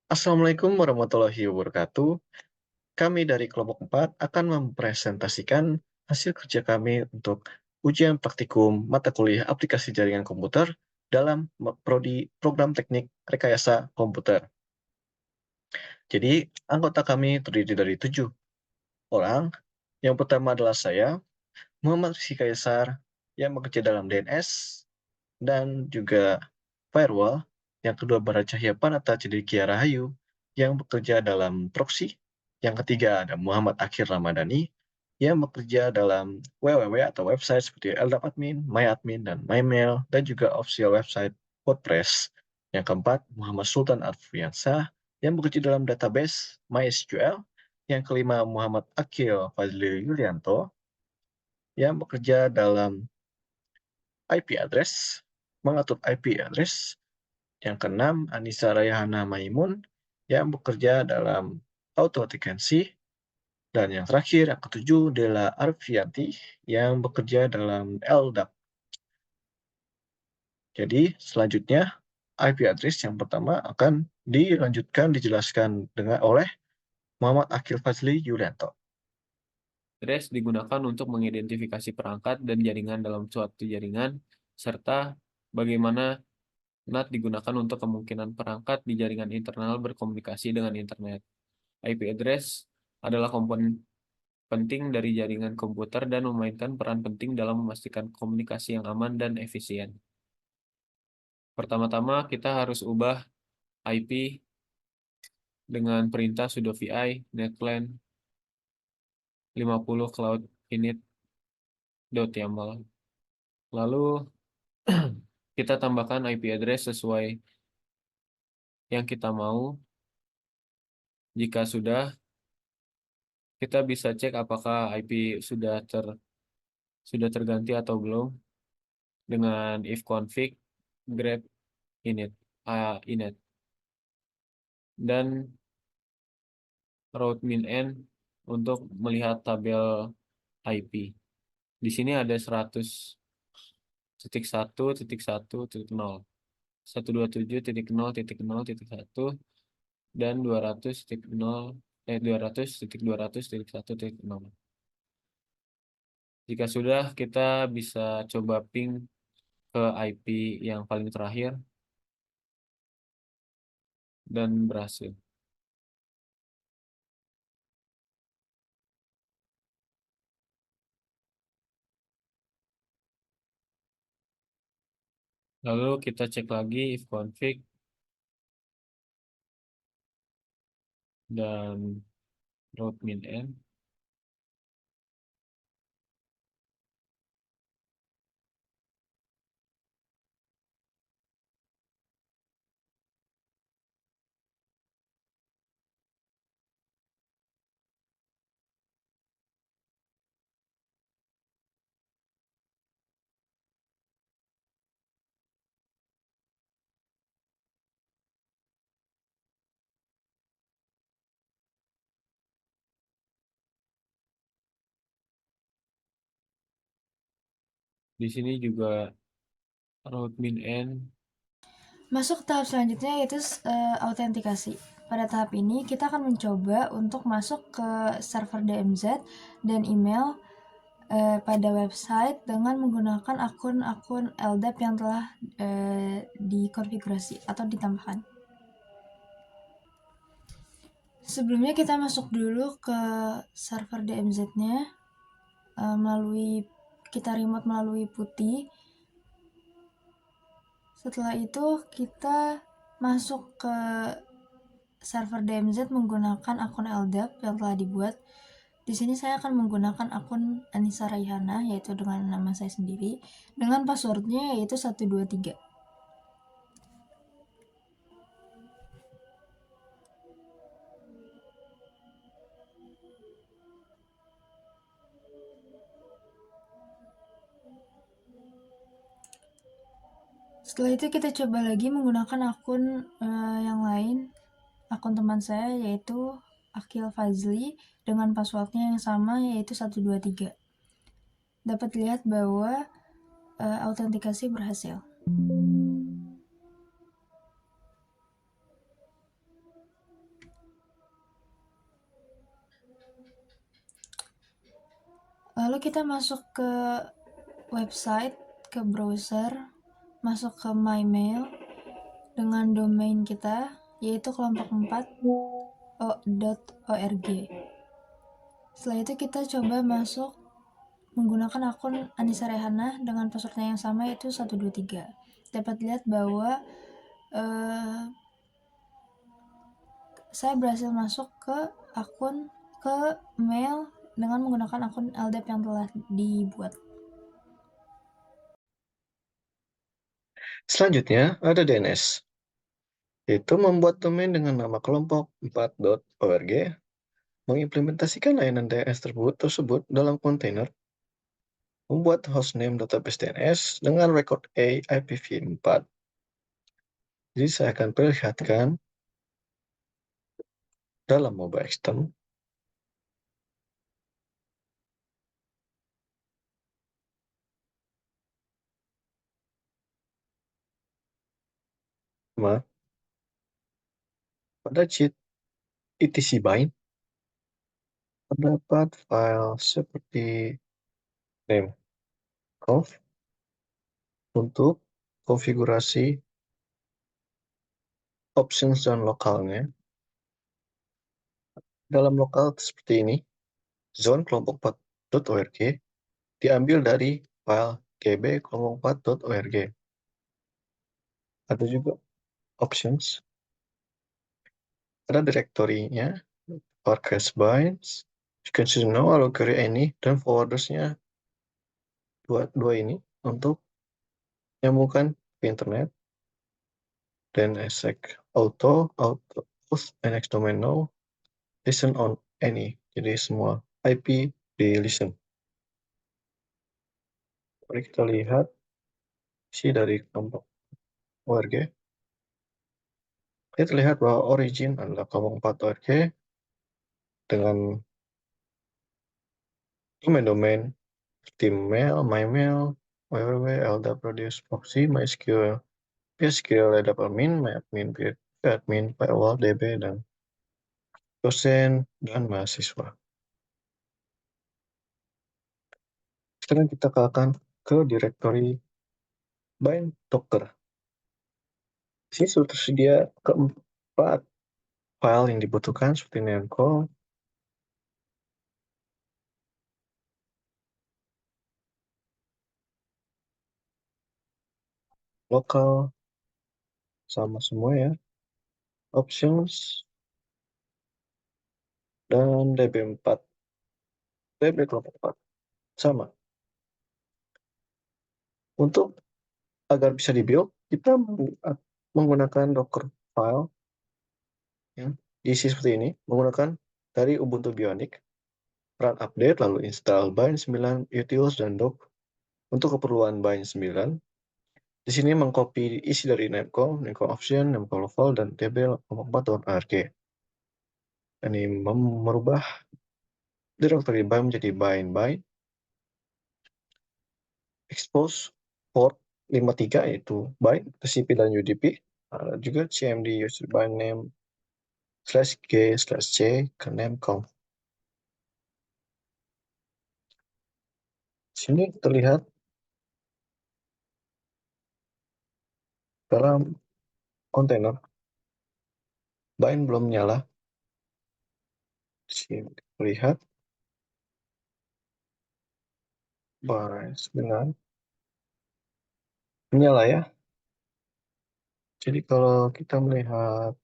Assalamualaikum warahmatullahi wabarakatuh. Kami dari kelompok 4 akan mempresentasikan hasil kerja kami untuk ujian praktikum mata kuliah aplikasi jaringan komputer dalam prodi program teknik rekayasa komputer. Jadi, anggota kami terdiri dari 7 orang. Yang pertama adalah saya, Muhammad Rizky Kaisar, yang bekerja dalam DNS dan juga firewall. Yang kedua Barat Cahya Panata Cendekia Rahayu yang bekerja dalam proxy. Yang ketiga ada Muhammad Akhir Ramadhani yang bekerja dalam www atau website seperti LDAP MyAdmin, dan MyMail, dan juga official website WordPress. Yang keempat, Muhammad Sultan Arfiansah yang bekerja dalam database MySQL. Yang kelima, Muhammad Akil Fazli Yulianto yang bekerja dalam IP address, mengatur IP address. Yang keenam, Anissa Rayhana Maimun yang bekerja dalam autentikansi. Dan yang terakhir, yang ketujuh, Della Arfianti yang bekerja dalam LDAP. Jadi, selanjutnya IP address yang pertama akan dijelaskan oleh Muhammad Akil Fazli Yulianto. Address digunakan untuk mengidentifikasi perangkat dan jaringan dalam suatu jaringan, serta bagaimana NAT digunakan untuk kemungkinan perangkat di jaringan internal berkomunikasi dengan internet. IP address adalah komponen penting dari jaringan komputer dan memainkan peran penting dalam memastikan komunikasi yang aman dan efisien. Pertama-tama kita harus ubah IP dengan perintah sudo vi netlan 50 cloud init.yaml. Lalu kita tambahkan IP address sesuai yang kita mau. Jika sudah, kita bisa cek apakah IP sudah terganti atau belum dengan ifconfig grep init dan route min_n untuk melihat tabel IP. Di sini ada 100.1.1.0, 127.0.0.1 dan 200.200.1.0. Jika sudah, kita bisa coba ping ke IP yang paling terakhir dan berhasil. Lalu kita cek lagi ifconfig dan route min_n. Di sini juga route min_n. Masuk tahap selanjutnya yaitu autentikasi. Pada tahap ini kita akan mencoba untuk masuk ke server DMZ dan email pada website dengan menggunakan akun-akun LDAP yang telah dikonfigurasi atau ditambahkan. Sebelumnya kita masuk dulu ke server DMZ-nya kita remote melalui putih. Setelah itu kita masuk ke server DMZ menggunakan akun LDAP yang telah dibuat. Di sini saya akan menggunakan akun Anissa Raihana, yaitu dengan nama saya sendiri, dengan passwordnya yaitu 123. Setelah itu kita coba lagi menggunakan akun yang lain, akun teman saya yaitu Akil Fazli dengan passwordnya yang sama yaitu 123. Dapat dilihat bahwa autentikasi berhasil. Lalu kita masuk ke website, ke browser, masuk ke My Mail dengan domain kita, yaitu kelompok4.org. Setelah itu kita coba masuk menggunakan akun Anissa Rehana dengan passwordnya yang sama, yaitu 123. Dapat lihat bahwa saya berhasil masuk ke mail dengan menggunakan akun LDAP yang telah dibuat. Selanjutnya ada DNS, yaitu membuat domain dengan nama kelompok4.org, mengimplementasikan layanan DNS tersebut dalam kontainer, membuat hostname database DNS dengan record A IPv4. Jadi saya akan perlihatkan dalam Mobile Extend. Pada cheat etc bind terdapat file seperti name conf untuk konfigurasi options dan lokalnya. Dalam lokal seperti ini, zone kelompok4.org diambil dari file gb kelompok4.org. Ada juga options, ada direktorinya, forecast binds, you can choose no or query any, dan forwardersnya dua ini untuk nyambungkan ke internet, dan exec auto, auth, nx domain no, listen on any, jadi semua IP di listen. Mari kita lihat isi dari kelompok ORG. Kita terlihat bahwa origin adalah kelompok4.org dengan domain-domain seperti mail, mymail, www, LDAP, Radius, Proxy, MySQL, PSQL, LDAP admin, myadmin, admin, firewall, DB, dan dosen dan mahasiswa. Sekarang kita akan ke directory bind docker. Di sini sudah tersedia keempat file yang dibutuhkan seperti nemcall, lokal, sama semua ya, options, dan db4, db kelompok 4, sama. Untuk agar bisa di-build, kita menggunakan docker file yang diisi seperti ini, menggunakan dari Ubuntu Bionic, run update, lalu install bind 9 utils dan doc untuk keperluan bind 9. Di sini mengcopy isi dari nemcall option, nemcall file, dan db kelompok4.org. Ini merubah directory bind menjadi bind, expose port 53 yaitu bind, TCP dan UDP, juga cmd user bind name /g/c ke nemconf. Sini terlihat dalam kontainer bind belum nyala. Sini terlihat baris dengan menyala ya. Jadi kalau kita melihat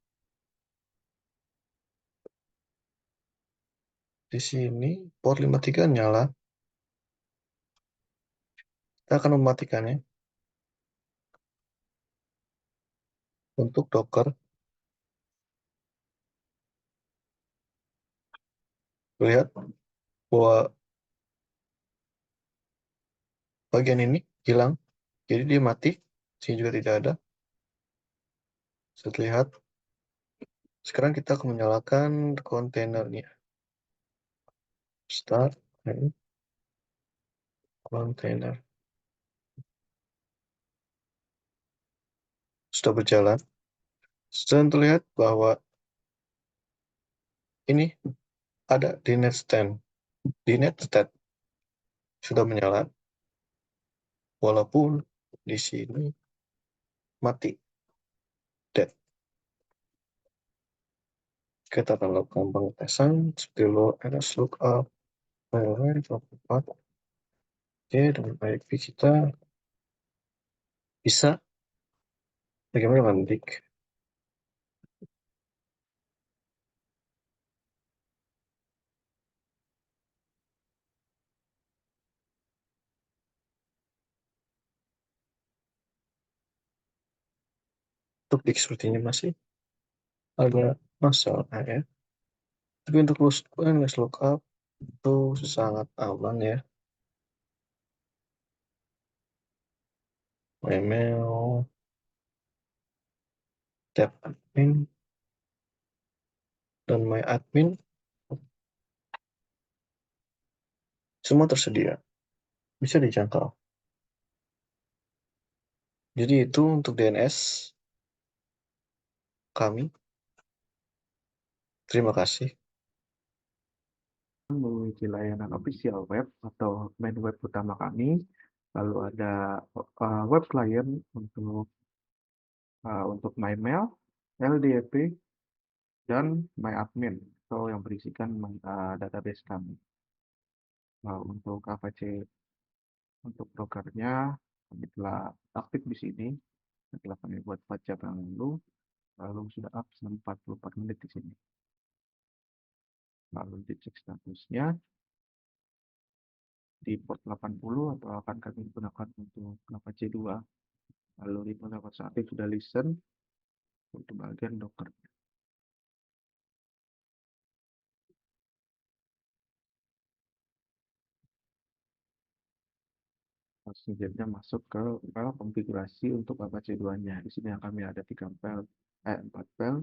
di sini port 53 nyala, kita akan mematikannya untuk docker. Lihat bahwa bagian ini hilang, jadi dia mati. Sini juga tidak ada. Saya lihat. Sekarang kita akan menyalakan kontainernya. Start kontainer. Sudah berjalan. Sudah terlihat bahwa ini ada di netstand. Di netstat sudah menyala, walaupun di sini mati. Dead. Kita akan lakukan pengetesan seperti load ls lookup file tempat. Oke, dengan IP kita bisa. Bagaimana dengan disk? Untuk disk sepertinya masih agak masalah ya. Tapi untuk ls lookup itu sangat aman ya. Email, tab admin, dan my admin semua tersedia, bisa dijangkau. Jadi itu untuk DNS kami. Terima kasih. Memiliki layanan official web atau main web utama kami, lalu ada web client untuk MyMail, LDAP, dan MyAdmin atau yang berisikan database kami. Untuk AVC untuk brokernya kami telah aktif di sini setelah kami buat baca yang lalu sudah up selama 44 menit di sini. Lalu dicek statusnya di port 80 atau akan kami gunakan untuk AVC 2. Lalu di port 81 sudah listen untuk bagian Docker. Selanjutnya masuk ke file konfigurasi untuk Apache 2-nya. Di sini kami ada 4 file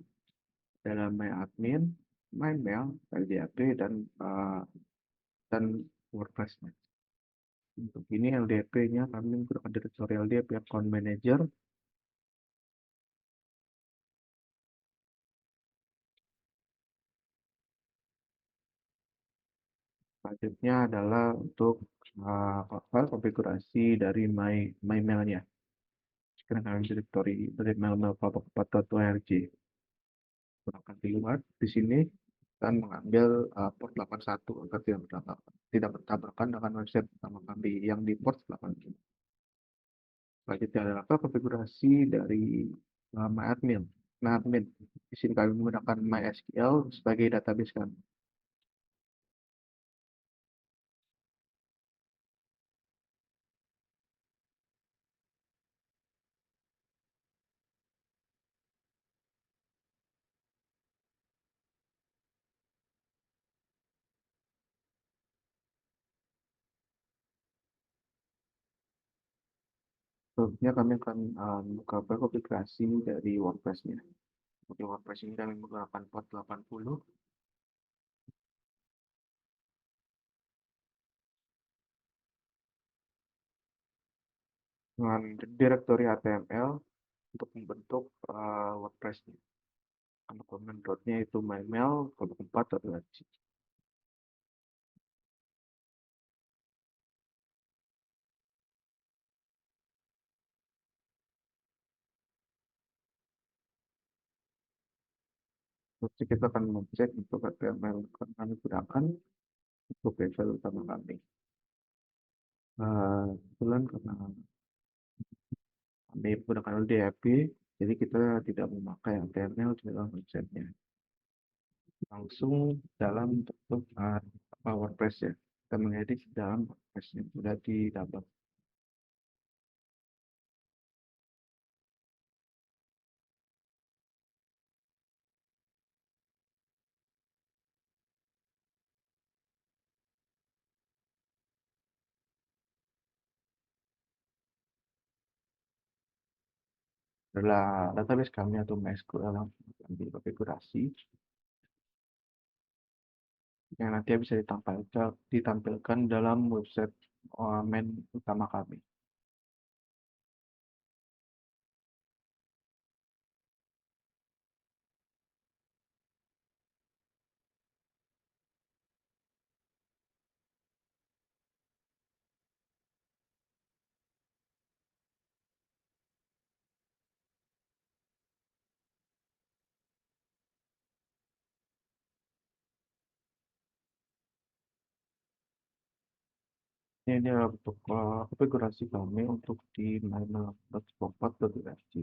dalam MyAdmin, MyMail, LDAP, dan WordPress-nya. Untuk ini LDAP-nya kami menggunakan direktori LDAP Account Manager. Selanjutnya adalah untuk file konfigurasi dari MyMail-nya. Sekarang kami direktori dari mail.mail.4.org. Gunakan di luar di sini dan mengambil port 81 agar tidak bertabrakan dengan website utama kami yang di port 80. Selanjutnya adalah konfigurasi dari MyAdmin. MyAdmin. Di sini kami menggunakan MySQL sebagai database kami. Selanjutnya kami akan membuka konfigurasi dari WordPress-nya. Untuk WordPress ini kami menggunakan port 80. Dengan direktori HTML untuk membentuk WordPress-nya. Komen dotnya itu mymail 4.org. Terus kita akan mengecek untuk HTML yang kami gunakan untuk level utama kami. Kebetulan karena kami menggunakan LDAP, jadi kita tidak memakai HTML di dalam website-nya. Langsung dalam bentuk WordPress ya. Kita mengedit dalam WordPress yang sudah didapat. Adalah database kami atau MySQL yang dikonfigurasi yang nanti bisa ditampilkan dalam website main utama kami. Ini adalah bentuk konfigurasi kami untuk di mymail.compat.org.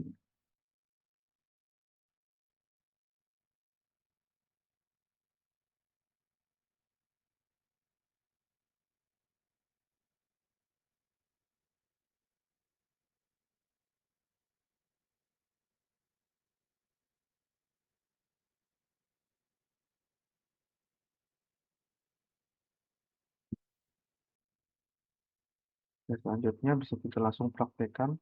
Dan selanjutnya bisa kita langsung praktekkan.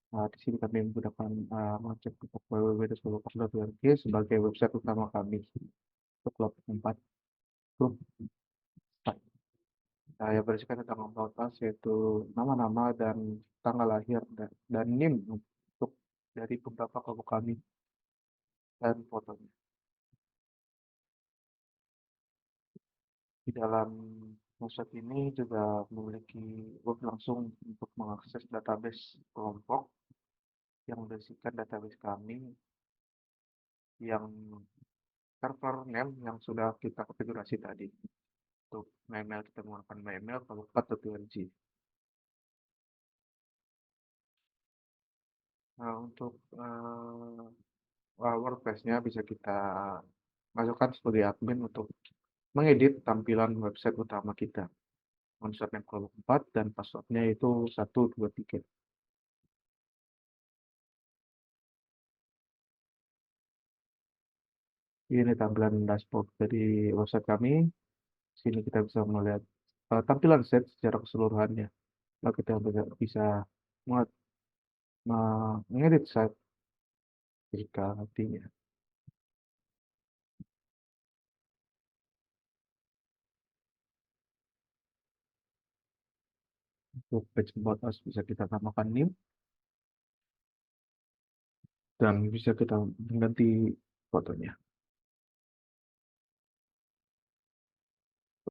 Di sini kami menggunakan mengecek untuk www.developer.org sebagai website utama kami untuk kelompok 4 grup. Saya berisikan tentang authoritas yaitu nama-nama dan tanggal lahir dan NIM untuk dari beberapa kelompok kami dan fotonya. Di dalam website ini juga memiliki web langsung untuk mengakses database kelompok yang berisikan database kami yang server name yang sudah kita konfigurasi tadi. Untuk email kita menggunakan email kalau 4.org. Nah, untuk WordPress-nya bisa kita masukkan sebagai admin untuk mengedit tampilan website utama kita. Username kelompok 4 dan passwordnya itu 123. Ini tampilan dashboard dari website kami. Sini kita bisa melihat tampilan set secara keseluruhannya. Lalu kita bisa mengedit site jika nantinya. Untuk page about us bisa kita tambahkan new dan bisa kita mengganti fotonya.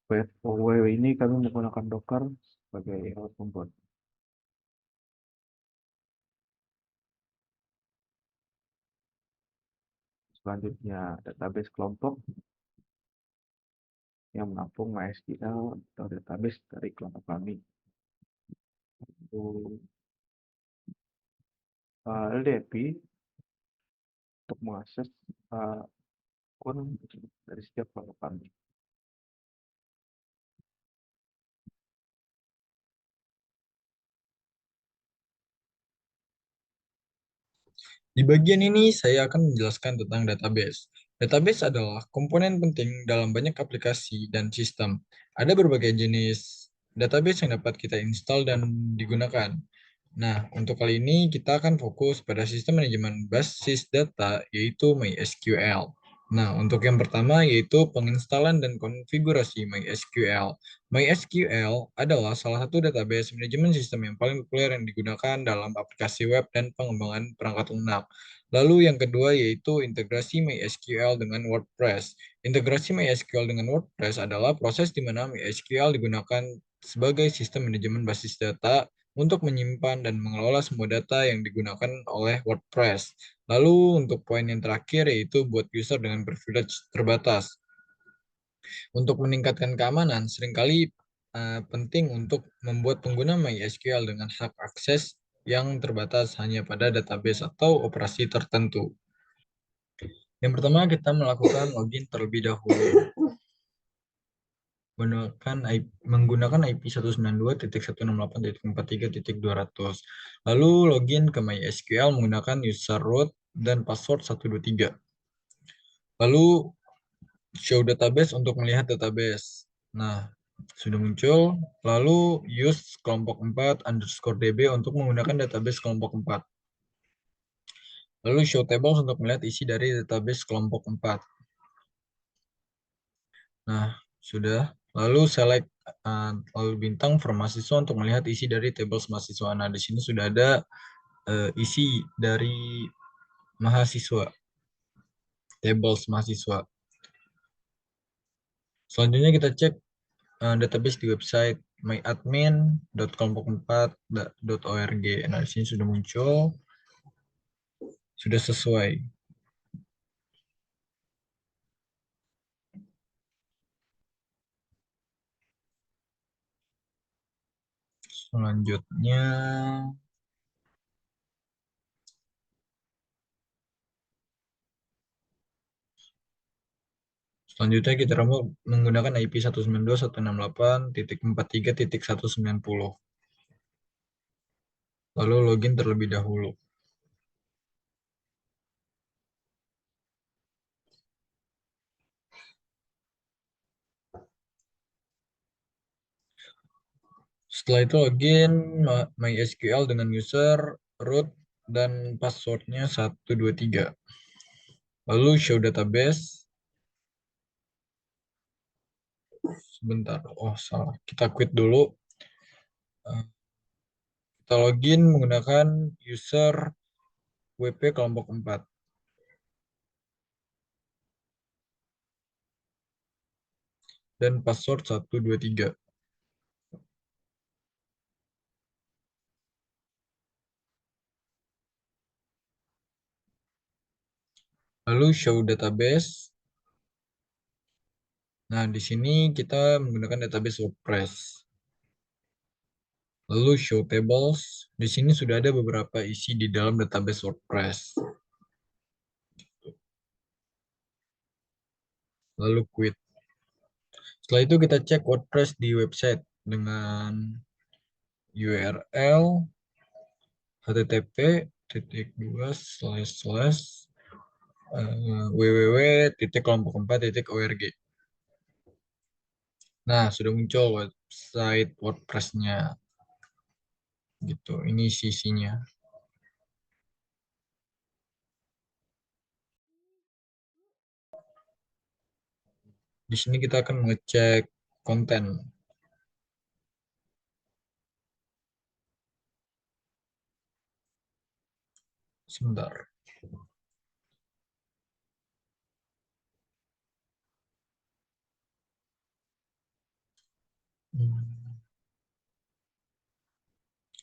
WWW ini kami menggunakan Docker sebagai alat pembuat. Selanjutnya database kelompok yang menampung MySQL atau database dari kelompok kami. Untuk LDAP untuk mengakses akun dari setiap kelompok kami. Di bagian ini saya akan menjelaskan tentang database. Database adalah komponen penting dalam banyak aplikasi dan sistem. Ada berbagai jenis database yang dapat kita install dan digunakan. Nah, untuk kali ini kita akan fokus pada sistem manajemen basis data, yaitu MySQL. Nah, untuk yang pertama yaitu penginstalan dan konfigurasi MySQL. MySQL adalah salah satu database manajemen sistem yang paling populer yang digunakan dalam aplikasi web dan pengembangan perangkat lunak. Lalu yang kedua yaitu integrasi MySQL dengan WordPress. Integrasi MySQL dengan WordPress adalah proses di mana MySQL digunakan sebagai sistem manajemen basis data untuk menyimpan dan mengelola semua data yang digunakan oleh WordPress. Lalu untuk poin yang terakhir yaitu buat user dengan privilege terbatas. Untuk meningkatkan keamanan, seringkali penting untuk membuat pengguna MySQL dengan hak akses yang terbatas hanya pada database atau operasi tertentu. Yang pertama kita melakukan login terlebih dahulu. Menggunakan IP 192.168.43.200. Lalu login ke MySQL menggunakan user root dan password 123. Lalu show database untuk melihat database. Nah, sudah muncul. Lalu use kelompok 4 _ db untuk menggunakan database kelompok 4. Lalu show tables untuk melihat isi dari database kelompok 4. Nah, sudah. Lalu select lalu bintang for mahasiswa untuk melihat isi dari tables mahasiswa. Nah, di sini sudah ada isi dari mahasiswa, tables mahasiswa. Selanjutnya kita cek database di website myadmin.kelompok4.org. Nah, di sini sudah muncul, sudah sesuai. Selanjutnya kita menggunakan IP 192.168.43.190. Lalu login terlebih dahulu. Setelah itu login MySQL dengan user, root, dan passwordnya 123. Lalu show database. Sebentar, oh salah. Kita quit dulu. Kita login menggunakan user WP kelompok 4. Dan password 123. Lalu show database. Nah, di sini kita menggunakan database WordPress. Lalu show tables. Di sini sudah ada beberapa isi di dalam database WordPress. Lalu quit. Setelah itu kita cek WordPress di website dengan URL http://www.kelompok4.org. Nah, sudah muncul website WordPress-nya. Gitu, ini isinya. Di sini kita akan mengecek konten. Sebentar.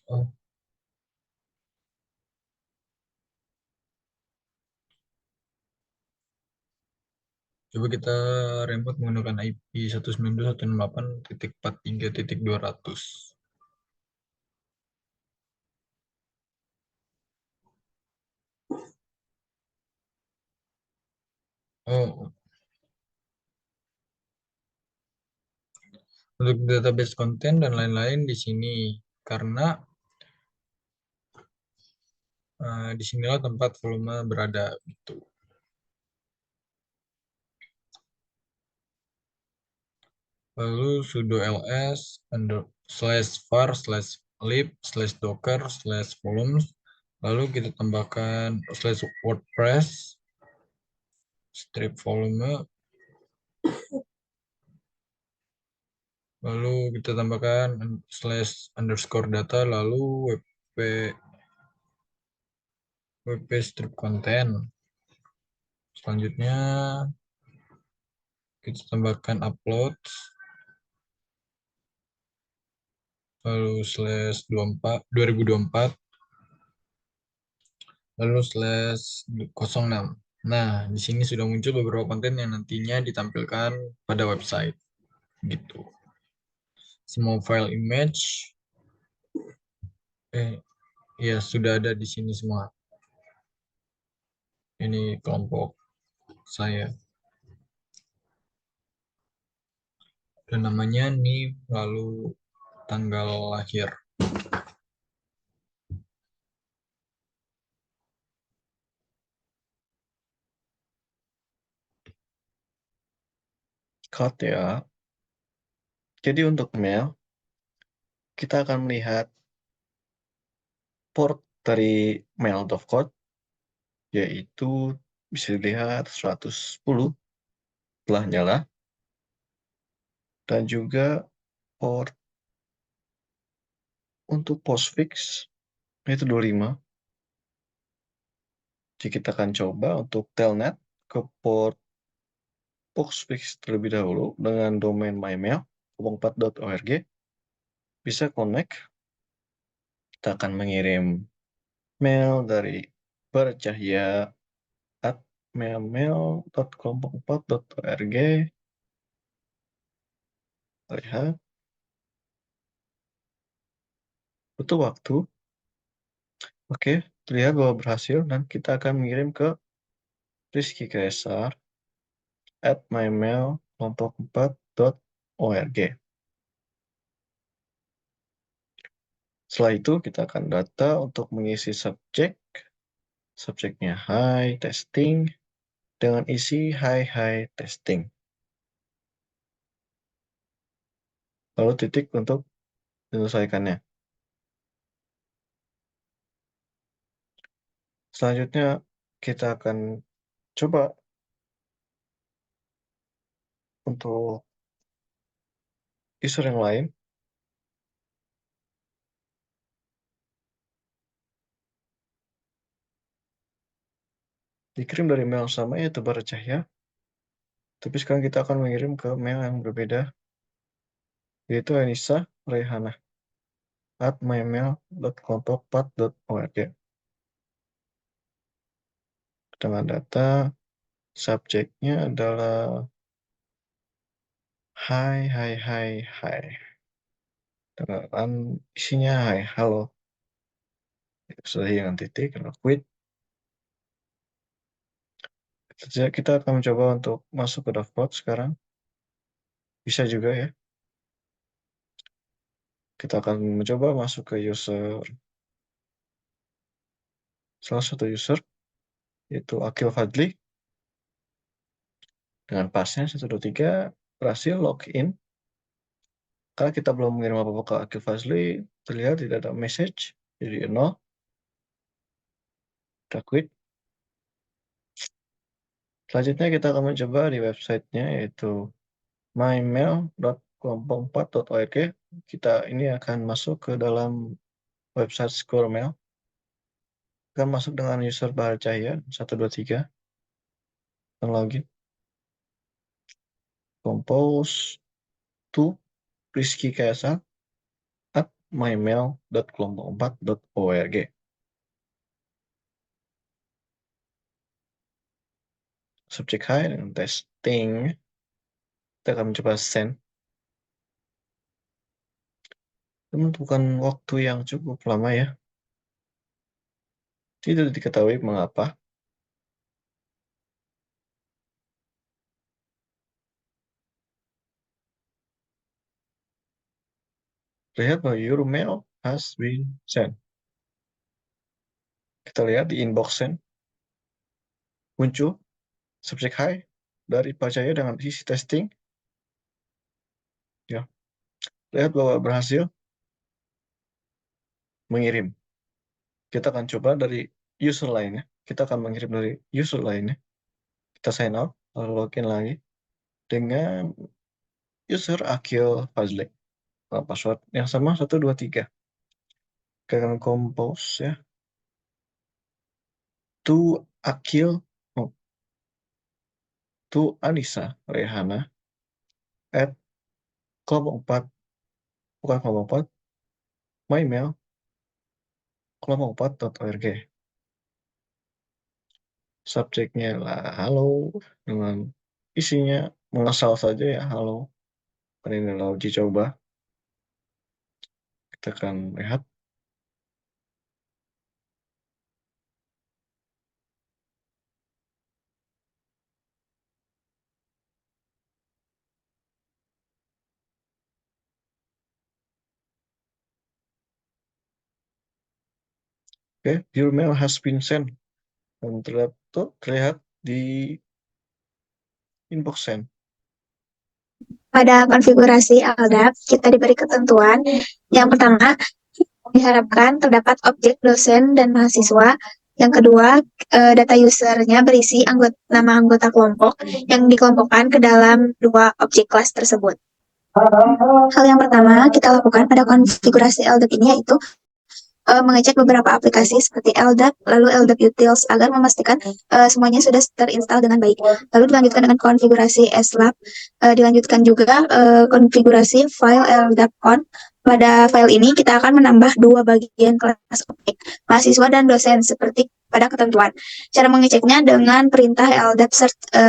Oh. Coba kita remote menggunakan IP 192.168.43.200. Oh, untuk database konten dan lain-lain di sini karena disinilah tempat volume berada gitu. Lalu sudo ls /var/lib/docker/volumes. Lalu kita tambahkan /wordpress strip volume. Lalu kita tambahkan /_data lalu wp strip content. Selanjutnya kita tambahkan upload lalu /2024 lalu /06. Nah, di sini sudah muncul beberapa konten yang nantinya ditampilkan pada website gitu. Semua file image ya sudah ada di sini semua. Ini kelompok saya. Dan namanya nih lalu tanggal lahir. Cut ya. Jadi untuk mail, kita akan melihat port dari mail.code, yaitu bisa dilihat 110 telah nyala, dan juga port untuk postfix yaitu 25. Jadi kita akan coba untuk telnet ke port postfix terlebih dahulu dengan domain mymail.4.org. Bisa connect. Kita akan mengirim mail dari bercahya@mail.kelompok4.org. Lihat. butuh waktu. Oke, terlihat bahwa berhasil dan kita akan mengirim ke Rizky Kaisar @mymail.kelompok4.org. Setelah itu kita akan data untuk mengisi subjek. Subjeknya Hi Testing dengan isi Hi Testing. Lalu titik untuk menyelesaikannya. Selanjutnya kita akan coba untuk user yang lain. Dikirim dari mail yang sama yaitu Bara Cahya. Tapi sekarang kita akan mengirim ke mail yang berbeda, yaitu Anissa Rehana @mymail.kelompok4.org. Dengan data subjeknya adalah Hai. Dengan isinya Hai, halo. Sudah dengan titik, quit. Kita akan mencoba untuk masuk ke dashboard sekarang. Bisa juga ya. Kita akan mencoba masuk ke user. Salah satu user, yaitu Akil Fadli. Dengan passnya 123, berhasil login. Karena kita belum mengirim apa-apa ke Akil Fadli, terlihat tidak ada message, jadi 0. Kita quit. Selanjutnya kita akan mencoba di websitenya, yaitu mymail.kelompok4.org. Kita ini akan masuk ke dalam website Score Mail. Akan masuk dengan user Bahar Cahya 123 dan login. Compose to Rizky Kaisar @mymail.kelompok4.org. Subjek Hi dengan testing. Kita akan mencoba send. Membutuhkan waktu yang cukup lama ya. Tidak diketahui mengapa. Lihat bahwa your mail has been sent. Kita lihat di inbox send. Muncul subjek Hi dari Pak Jaya dengan isi testing. Ya. Lihat bahwa berhasil mengirim. Kita akan coba dari user lainnya. Kita akan mengirim dari user lainnya. Kita sign out, lalu login lagi dengan user Akil Fazli. Password yang sama 123. Kita akan compose ya. To Akil, to Anissa Rehana @kelompok4, bukan kelompok 4, mymail kelompok4.org. Subjeknya lah halo dengan isinya mengasal saja ya halo. Ini adalah uji coba. Kita akan lihat. Oke, your mail has been sent. Dan terlihat di inbox send. Pada konfigurasi LDAP, kita diberi ketentuan. Yang pertama, diharapkan terdapat objek dosen dan mahasiswa. Yang kedua, data usernya berisi nama anggota kelompok yang dikelompokkan ke dalam dua objek kelas tersebut. Hal yang pertama kita lakukan pada konfigurasi LDAP ini yaitu mengecek beberapa aplikasi seperti LDAP, lalu LDAP Utils agar memastikan semuanya sudah terinstall dengan baik. Lalu dilanjutkan dengan konfigurasi slab, dilanjutkan juga konfigurasi file LDAP on. Pada file ini kita akan menambah dua bagian kelas objek, mahasiswa dan dosen seperti pada ketentuan. Cara mengeceknya dengan perintah LDAP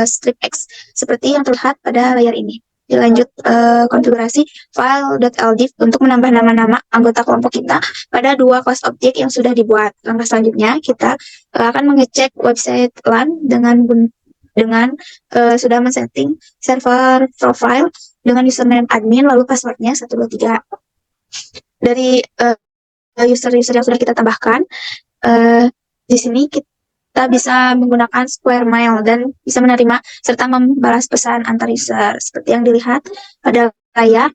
strip X seperti yang terlihat pada layar ini. dilanjut konfigurasi file.ldif untuk menambah nama-nama anggota kelompok kita pada dua kelas objek yang sudah dibuat. Langkah selanjutnya kita akan mengecek website LAN dengan sudah men-setting server profile dengan username admin lalu passwordnya 123. Dari user-user yang sudah kita tambahkan, di sini kita bisa menggunakan Square Mail dan bisa menerima serta membalas pesan antar user. Seperti yang dilihat pada layar,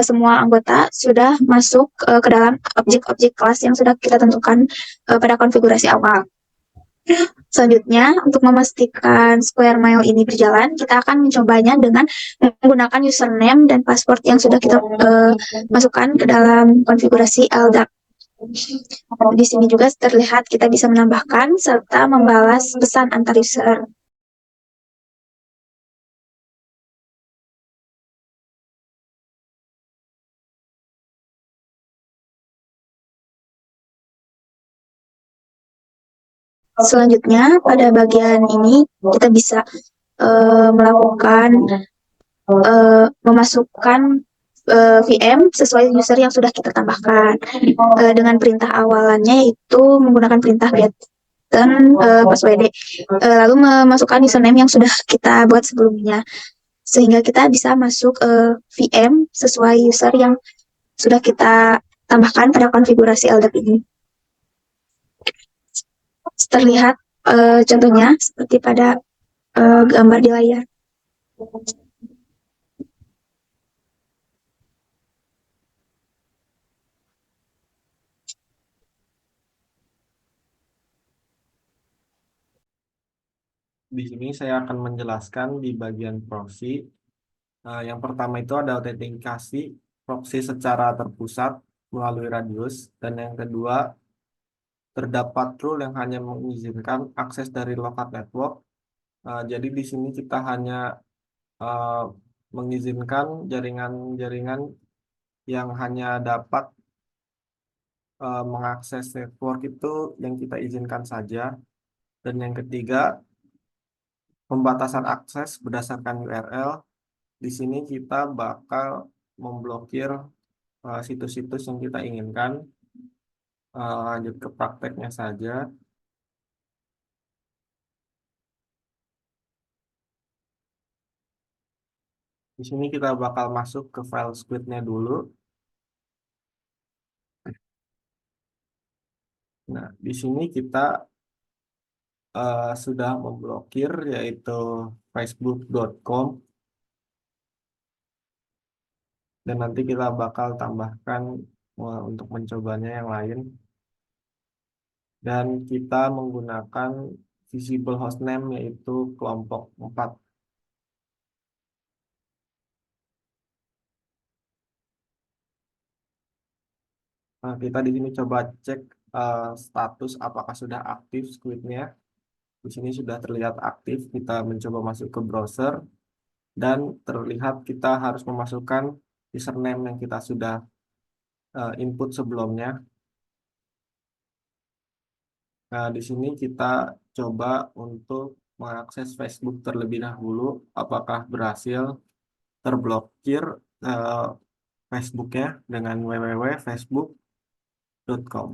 semua anggota sudah masuk ke dalam objek-objek kelas yang sudah kita tentukan pada konfigurasi awal. Selanjutnya, untuk memastikan Square Mail ini berjalan, kita akan mencobanya dengan menggunakan username dan password yang sudah kita masukkan ke dalam konfigurasi LDAP. Di sini juga terlihat kita bisa menambahkan serta membalas pesan antar user. Selanjutnya, pada bagian ini kita bisa melakukan memasukkan VM sesuai user yang sudah kita tambahkan dengan perintah awalannya yaitu menggunakan perintah get dan passwd, lalu memasukkan username yang sudah kita buat sebelumnya sehingga kita bisa masuk VM sesuai user yang sudah kita tambahkan pada konfigurasi LDAP ini. Terlihat contohnya seperti pada gambar di layar. Di sini saya akan menjelaskan di bagian proxy. Yang pertama itu ada autentikasi proxy secara terpusat melalui radius, dan yang kedua terdapat rule yang hanya mengizinkan akses dari local network. Jadi di sini kita hanya mengizinkan jaringan-jaringan yang hanya dapat mengakses network itu yang kita izinkan saja. Dan yang ketiga, pembatasan akses berdasarkan URL. Di sini kita bakal memblokir situs-situs yang kita inginkan. Lanjut ke prakteknya saja. Di sini kita bakal masuk ke file script-nya dulu. Nah, di sini kita sudah memblokir yaitu facebook.com, dan nanti kita bakal tambahkan untuk mencobanya yang lain, dan kita menggunakan visible hostname yaitu kelompok 4. Nah, kita di sini coba cek status apakah sudah aktif squid-nya. Di sini sudah terlihat aktif. Kita mencoba masuk ke browser dan terlihat kita harus memasukkan username yang kita sudah input sebelumnya. Nah, di sini kita coba untuk mengakses Facebook terlebih dahulu. Apakah berhasil terblokir Facebook-nya dengan www.facebook.com.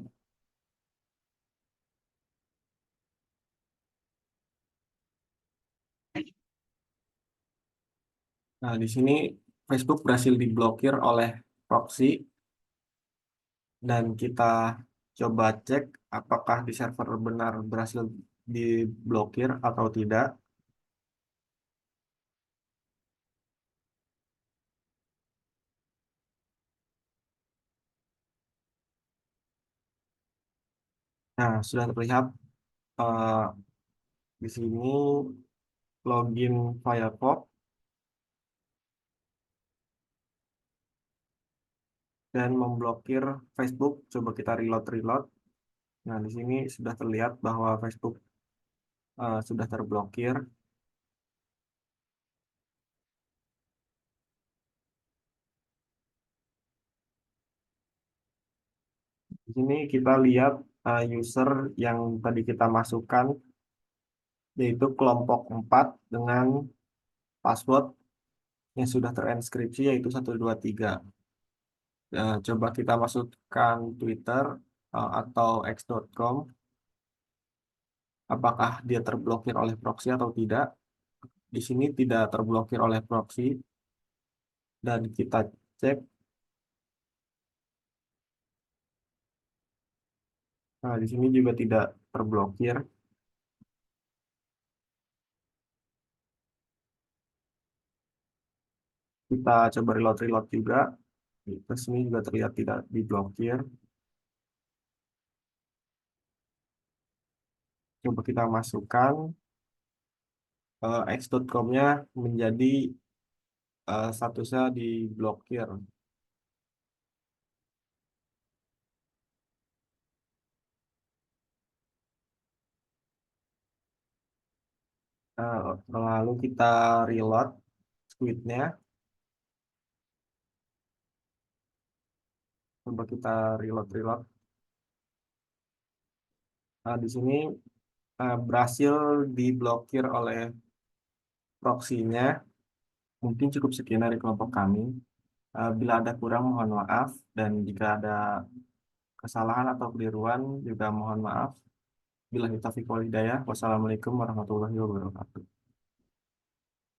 Nah, di sini Facebook berhasil diblokir oleh proxy, dan kita coba cek apakah di server benar berhasil diblokir atau tidak. Nah, sudah terlihat di sini login Firefox dan memblokir Facebook. Coba kita reload. Nah, di sini sudah terlihat bahwa Facebook sudah terblokir. Di sini kita lihat user yang tadi kita masukkan, yaitu kelompok 4 dengan password yang sudah terenskripsi yaitu 123. Coba kita masukkan Twitter atau x.com. Apakah dia terblokir oleh proxy atau tidak? Di sini tidak terblokir oleh proxy dan kita cek. Nah, di sini juga tidak terblokir. Kita coba reload juga. Di sini juga terlihat tidak diblokir. Coba kita masukkan x.com-nya menjadi statusnya diblokir. Lalu kita reload tweetnya. Coba kita reload. Di sini berhasil diblokir oleh proxy-nya. Mungkin cukup sekian dari kelompok kami. Bila ada kurang mohon maaf, dan jika ada kesalahan atau keliruan juga mohon maaf. Billahi taufiq wal hidayah. Wassalamualaikum warahmatullahi wabarakatuh.